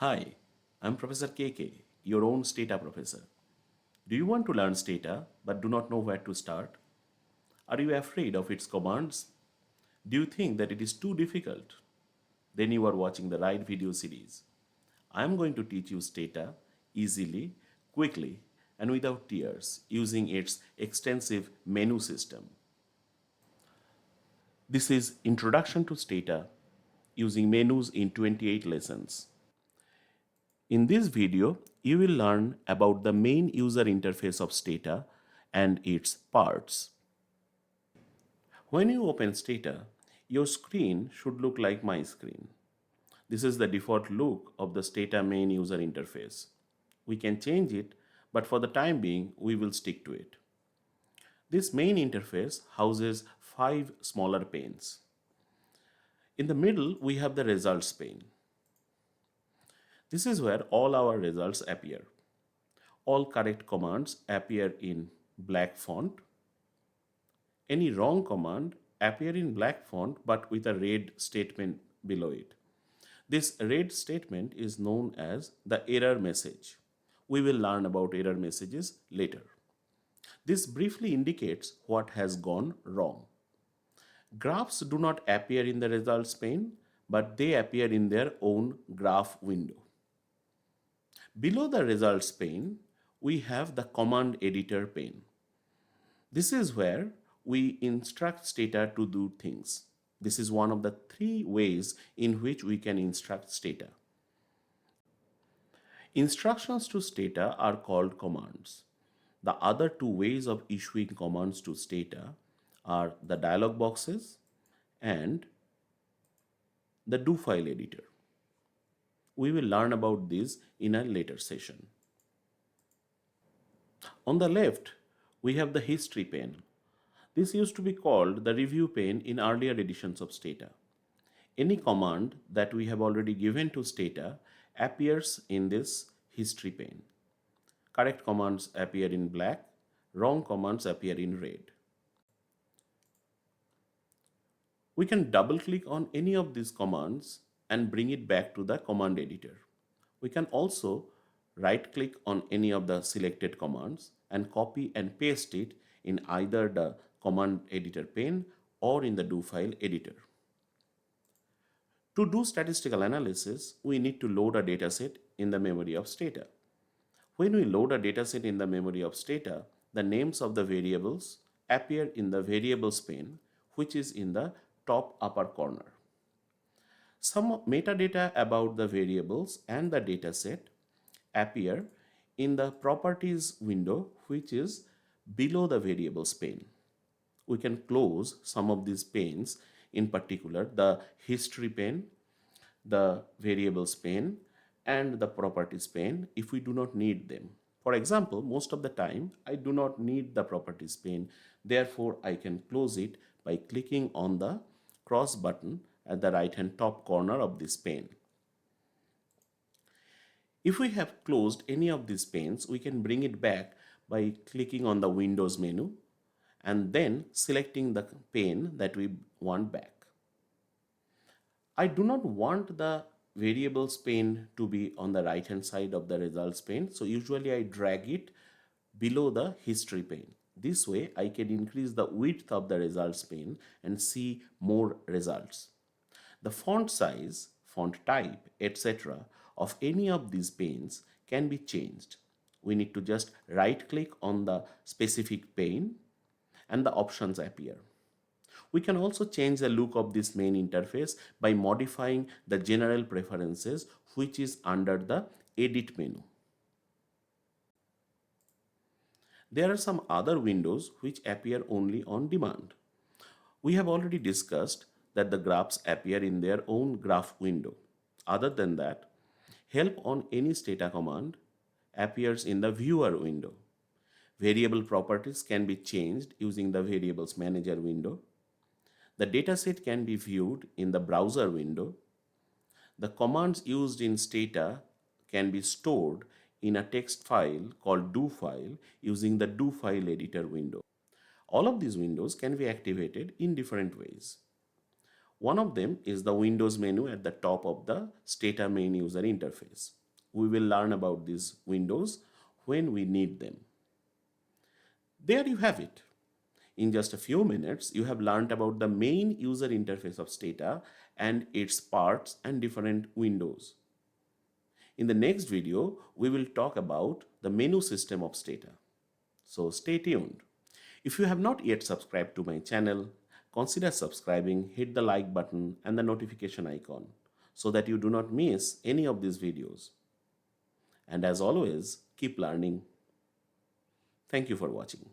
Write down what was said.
Hi, I'm Professor KK, your own Stata professor. Do you want to learn Stata but do not know where to start? Are you afraid of its commands? Do you think that it is too difficult? Then you are watching the right video series. I am going to teach you Stata easily, quickly, and without tears using its extensive menu system. This is Introduction to Stata using menus in 28 lessons. In this video, you will learn about the main user interface of Stata and its parts. When you open Stata, your screen should look like my screen. This is the default look of the Stata main user interface. We can change it, but for the time being, we will stick to it. This main interface houses 5 smaller panes. In the middle, we have the results pane. This is where all our results appear. All correct commands appear in black font. Any wrong command appear in black font but with a red statement below it. This red statement is known as the error message. We will learn about error messages later. This briefly indicates what has gone wrong. Graphs do not appear in the results pane, but they appear in their own graph window. Below the results pane, we have the command editor pane. This is where we instruct Stata to do things. This is one of the 3 ways in which we can instruct Stata. Instructions to Stata are called commands. The other 2 ways of issuing commands to Stata are the dialog boxes and the do file editor. We will learn about this in a later session. On the left, we have the history pane. This used to be called the review pane in earlier editions of Stata. Any command that we have already given to Stata appears in this history pane. Correct commands appear in black, wrong commands appear in red. We can double click on any of these commands and bring it back to the command editor. We can also right click on any of the selected commands and copy and paste it in either the command editor pane or in the do file editor. To do statistical analysis, we need to load a dataset in the memory of Stata. When we load a dataset in the memory of Stata, the names of the variables appear in the variables pane, which is in the top upper corner. Some metadata about the variables and the dataset appear in the properties window, which is below the variables pane. We can close some of these panes, in particular the history pane, the variables pane, and the properties pane if we do not need them. For example, most of the time I do not need the properties pane, therefore I can close it by clicking on the cross button at the right hand top corner of this pane. If we have closed any of these panes, we can bring it back by clicking on the Windows menu and then selecting the pane that we want back. I do not want the variables pane to be on the right hand side of the results pane, so usually I drag it below the history pane. This way I can increase the width of the results pane and see more results. The font size, font type, etc. of any of these panes can be changed. We need to just right click on the specific pane and the options appear. We can also change the look of this main interface by modifying the general preferences, which is under the edit menu. There are some other windows which appear only on demand. We have already discussed that the graphs appear in their own graph window. Other than that, help on any Stata command appears in the viewer window. Variable properties can be changed using the variables manager window. The dataset can be viewed in the browser window. The commands used in Stata can be stored in a text file called do file using the do file editor window. All of these windows can be activated in different ways. One of them is the Windows menu at the top of the Stata main user interface. We will learn about these windows when we need them. There you have it. In just a few minutes, you have learned about the main user interface of Stata and its parts and different windows. In the next video, we will talk about the menu system of Stata. So stay tuned. If you have not yet subscribed to my channel, consider subscribing, hit the like button and the notification icon so that you do not miss any of these videos. And as always, keep learning. Thank you for watching.